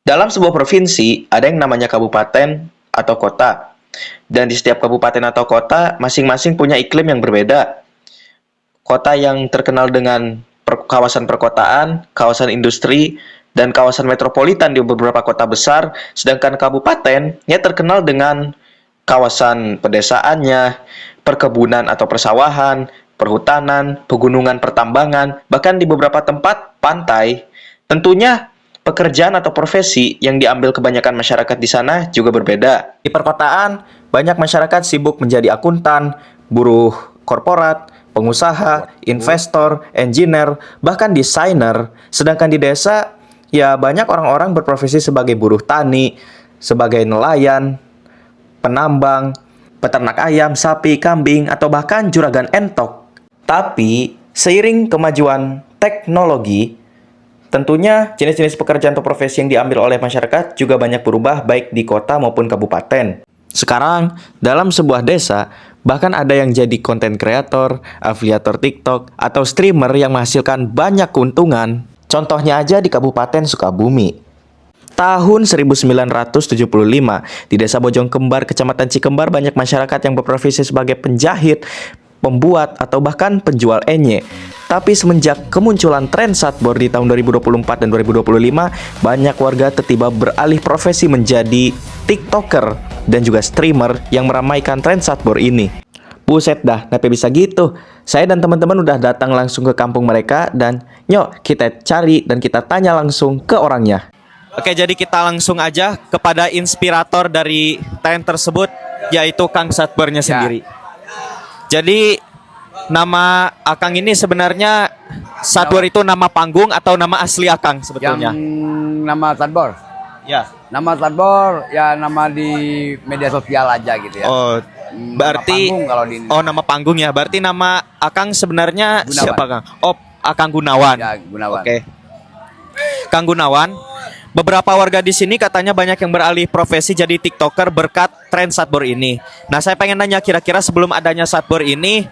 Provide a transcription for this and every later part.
Dalam sebuah provinsi, ada yang namanya kabupaten atau kota. Dan di setiap kabupaten atau kota, masing-masing punya iklim yang berbeda. Kota yang terkenal dengan kawasan perkotaan, kawasan industri, dan kawasan metropolitan di beberapa kota besar, sedangkan kabupatennya terkenal dengan kawasan pedesaannya, perkebunan atau persawahan, perhutanan, pegunungan, pertambangan, bahkan di beberapa tempat pantai. Tentunya pekerjaan atau profesi yang diambil kebanyakan masyarakat di sana juga berbeda. Di perkotaan, banyak masyarakat sibuk menjadi akuntan, buruh korporat, pengusaha, investor, engineer, bahkan desainer. Sedangkan di desa, ya banyak orang-orang berprofesi sebagai buruh tani, sebagai nelayan, penambang, peternak ayam, sapi, kambing, atau bahkan juragan entok. Tapi, seiring kemajuan teknologi, tentunya jenis-jenis pekerjaan atau profesi yang diambil oleh masyarakat juga banyak berubah baik di kota maupun kabupaten. Sekarang, dalam sebuah desa, bahkan ada yang jadi konten kreator, afiliator TikTok, atau streamer yang menghasilkan banyak keuntungan. Contohnya aja di Kabupaten Sukabumi. Tahun 1975, di Desa Bojong Kembar, Kecamatan Cikembar, banyak masyarakat yang berprofesi sebagai penjahit, pembuat, atau bahkan penjual enye. Tapi semenjak kemunculan tren satboard di tahun 2024 dan 2025, banyak warga tiba-tiba beralih profesi menjadi TikToker dan juga streamer yang meramaikan tren satboard ini. Buset dah, kenapa bisa gitu? Saya dan teman-teman udah datang langsung ke kampung mereka dan yuk kita cari dan kita tanya langsung ke orangnya. Oke, jadi kita langsung aja kepada inspirator dari tren tersebut, yaitu Kang Satbornya sendiri. Jadi nama Akang ini sebenarnya Satbor itu nama panggung atau nama asli Akang sebetulnya? Yang nama Satbor? Ya. Nama Satbor ya nama di media sosial aja gitu ya. Oh, berarti nama panggung kalau di oh nama panggung ya. Berarti nama Akang sebenarnya Gunawan. siapa, Kang? Oh, Akang Gunawan. Ya, Gunawan. Oke. Kang Gunawan, beberapa warga di sini katanya banyak yang beralih profesi jadi TikToker berkat tren Satbor ini. Nah, saya pengen nanya kira-kira sebelum adanya Satbor ini,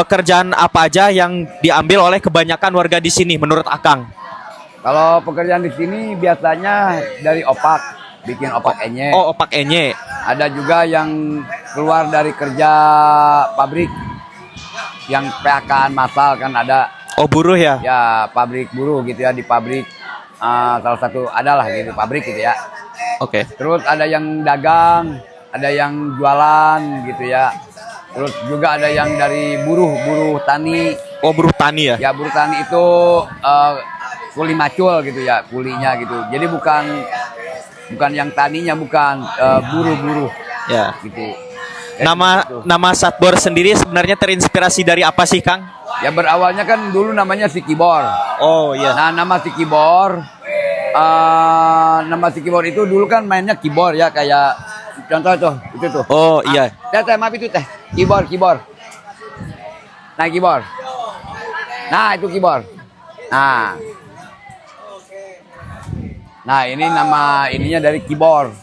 pekerjaan apa aja yang diambil oleh kebanyakan warga di sini menurut Akang? Kalau pekerjaan di sini biasanya dari opak, bikin opak enye. Oh, opak enye. Ada juga yang keluar dari kerja pabrik, yang PHK-an massal kan ada. Oh, buruh ya? Ya, pabrik buruh gitu ya, di pabrik. Salah satu adalah gitu pabrik gitu ya. Oke. Terus ada yang dagang, ada yang jualan gitu ya. Terus juga ada yang dari buruh tani. Oh, buruh tani ya? Ya, buruh tani itu kuli macul gitu ya, kulinya gitu. Jadi bukan yang taninya, bukan buruh Ya. gitu. Nama Satbor sendiri sebenarnya terinspirasi dari apa sih, Kang? Ya berawalnya kan dulu namanya si Kibor. Oh iya. Nah, nama si Kibor itu dulu kan mainnya keyboard ya, kayak contoh tuh, itu tuh. Oh iya. Teh, maaf itu teh. Keyboard. Nah, keyboard. Nah, itu keyboard. Nah, ini nama ininya dari keyboard.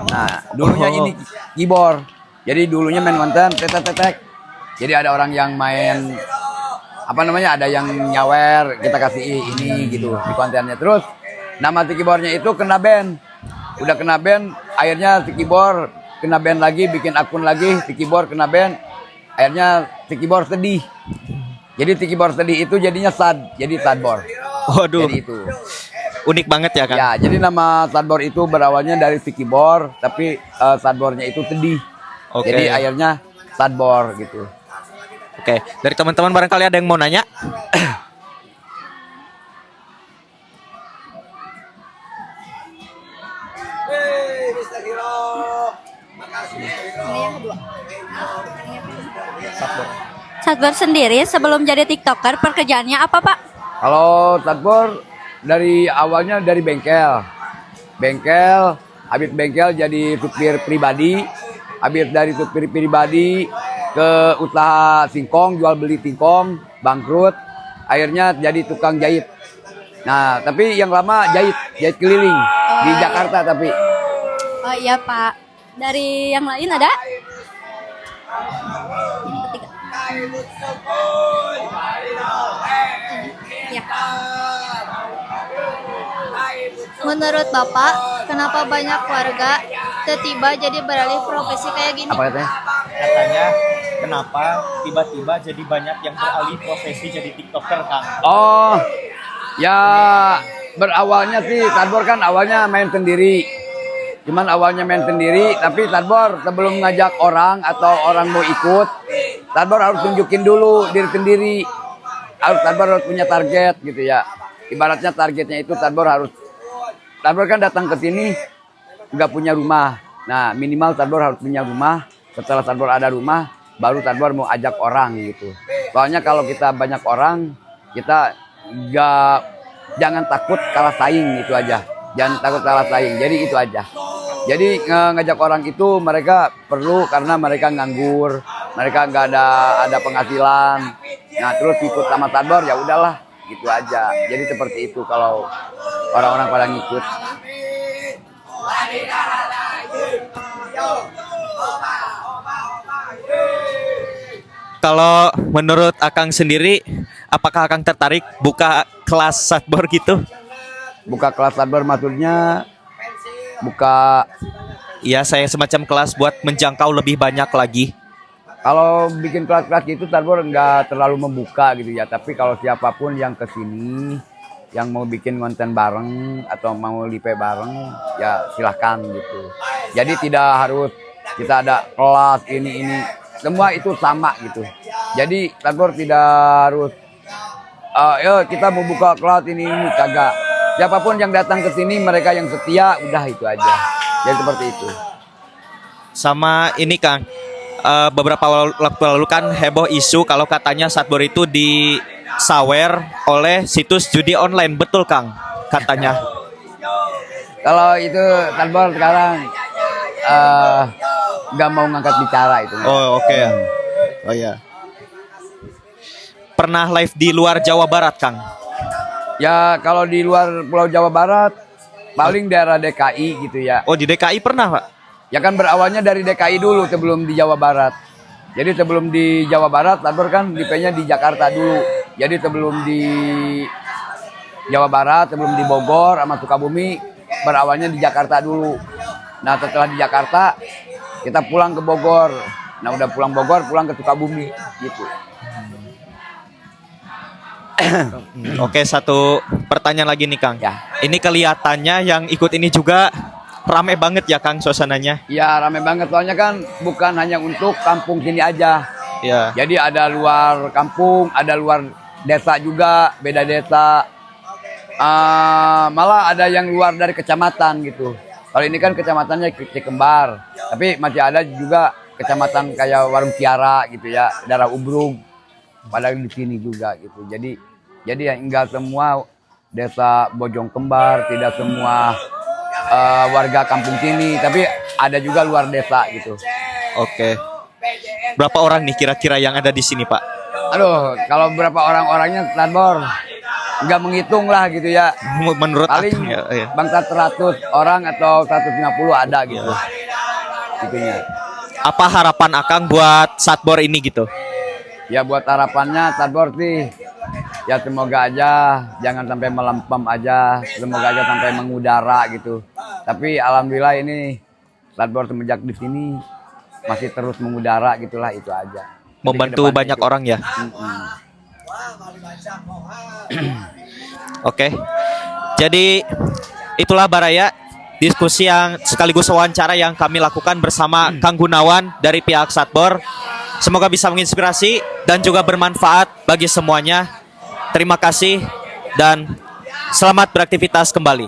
Nah, dulunya ini keyboard. Jadi dulunya main konten tetek. Jadi ada orang yang main ada yang nyawer, kita kasih ini gitu di kontennya. Terus nama si keyboardnya itu kena band. Udah kena band, akhirnya si keyboard kena band lagi, bikin akun lagi, si keyboard kena band. Akhirnya si keyboard sedih. Jadi si keyboard sedih itu jadinya jadi Sadbor. Waduh. Jadi itu. Unik banget ya, Kang? Ya, jadi nama Sadbor itu berawalnya dari si keyboard, tapi Sadbornya itu sedih. Oke. Jadi akhirnya Sadbor gitu. Oke, dari teman-teman barangkali ada yang mau nanya? Satbor sendiri sebelum jadi TikToker pekerjaannya apa, Pak? Kalau Sadbor dari awalnya dari bengkel, habis bengkel jadi supir pribadi, habis dari supir pribadi ke usaha singkong, jual beli singkong, bangkrut, akhirnya jadi tukang jahit. Nah, tapi yang lama jahit keliling di Jakarta tapi. Oh iya, Pak. Dari yang lain ada? Ya. Menurut Bapak, kenapa banyak warga tiba-tiba jadi beralih profesi kayak gini? Apa katanya? Katanya kenapa tiba-tiba jadi banyak yang beralih profesi jadi TikToker, Kang? Oh, ya berawalnya sih Tadbor kan awalnya main sendiri. Cuman awalnya main sendiri, tapi Tadbor sebelum ngajak orang atau orang mau ikut, Tadbor harus tunjukin dulu diri sendiri. Tadbor harus punya target gitu ya. Ibaratnya targetnya itu Tadbor kan datang ke sini nggak punya rumah. Nah, minimal Tadbor harus punya rumah. Setelah Tadbor ada rumah, baru Tadbor mau ajak orang gitu. Soalnya kalau kita banyak orang, kita jangan takut kalah saing, itu aja. Jangan takut kalah saing. Jadi itu aja. Jadi ngajak orang itu mereka perlu karena mereka nganggur, mereka nggak ada penghasilan. Nah, terus ikut sama Tadbor ya udahlah, gitu aja. Jadi seperti itu kalau orang-orang pada ngikut. Kalau menurut Akang sendiri, apakah Akang tertarik buka kelas Satbor gitu? Buka kelas Tadbor maksudnya buka. Ya, saya semacam kelas buat menjangkau lebih banyak lagi. Kalau bikin kelas-kelas gitu Tadbor nggak terlalu membuka gitu ya. Tapi kalau siapapun yang kesini, yang mau bikin konten bareng atau mau live bareng, ya silahkan gitu. Jadi tidak harus kita ada kelas ini. Semua itu sama gitu. Jadi Tadbor tidak harus, ya kita mau buka kelas ini kagak. Siapapun yang datang ke sini, mereka yang setia, udah itu aja. Jadi seperti itu. Sama ini Kang, beberapa waktu lalu kan heboh isu kalau katanya Satbor itu disawer oleh situs judi online, betul Kang? Katanya. Kalau itu Tadbor sekarang nggak mau ngangkat bicara itu. Oh oke ya. Oh ya. Pernah live di luar Jawa Barat Kang? Ya kalau di luar Pulau Jawa Barat, paling daerah DKI gitu ya. Oh di DKI pernah Pak? Ya kan berawalnya dari DKI dulu sebelum di Jawa Barat. Jadi sebelum di Jawa Barat, Tadbor kan DP-nya di Jakarta dulu. Jadi sebelum di Jawa Barat, sebelum di Bogor sama Sukabumi, berawalnya di Jakarta dulu. Nah setelah di Jakarta, kita pulang ke Bogor. Nah udah pulang Bogor, pulang ke Sukabumi gitu. Oke, satu pertanyaan lagi nih Kang. Ya. Ini kelihatannya yang ikut ini juga rame banget ya Kang suasananya. Ya rame banget soalnya kan bukan hanya untuk kampung sini aja. Ya. Jadi ada luar kampung, ada luar desa juga, beda desa. Malah ada yang luar dari kecamatan gitu. Kalau ini kan kecamatannya Cikembar, tapi masih ada juga kecamatan kayak Warung Kiara gitu ya, daerah Ubrug, pada di sini juga gitu. Jadi ya enggak semua desa Bojong Kembar, tidak semua warga kampung sini, tapi ada juga luar desa gitu. Oke. Berapa orang nih kira-kira yang ada di sini Pak? Aduh, kalau berapa orang-orangnya Tadbor nggak menghitung lah gitu ya. Menurut Paling Akang ya. bangsa 100 orang atau 150 ada gitu. Itunya. Apa harapan Akang buat Satbor ini gitu? Ya buat harapannya Tadbor sih ya semoga aja jangan sampai melempem aja, semoga aja sampai mengudara gitu. Tapi alhamdulillah ini Tadbor semenjak di sini masih terus mengudara gitulah, itu aja. Membantu banyak orang ya. Oke. Jadi itulah Baraya, diskusi yang sekaligus wawancara yang kami lakukan bersama Kang Gunawan dari pihak Satbor. Semoga bisa menginspirasi dan juga bermanfaat bagi semuanya. Terima kasih dan selamat beraktivitas kembali.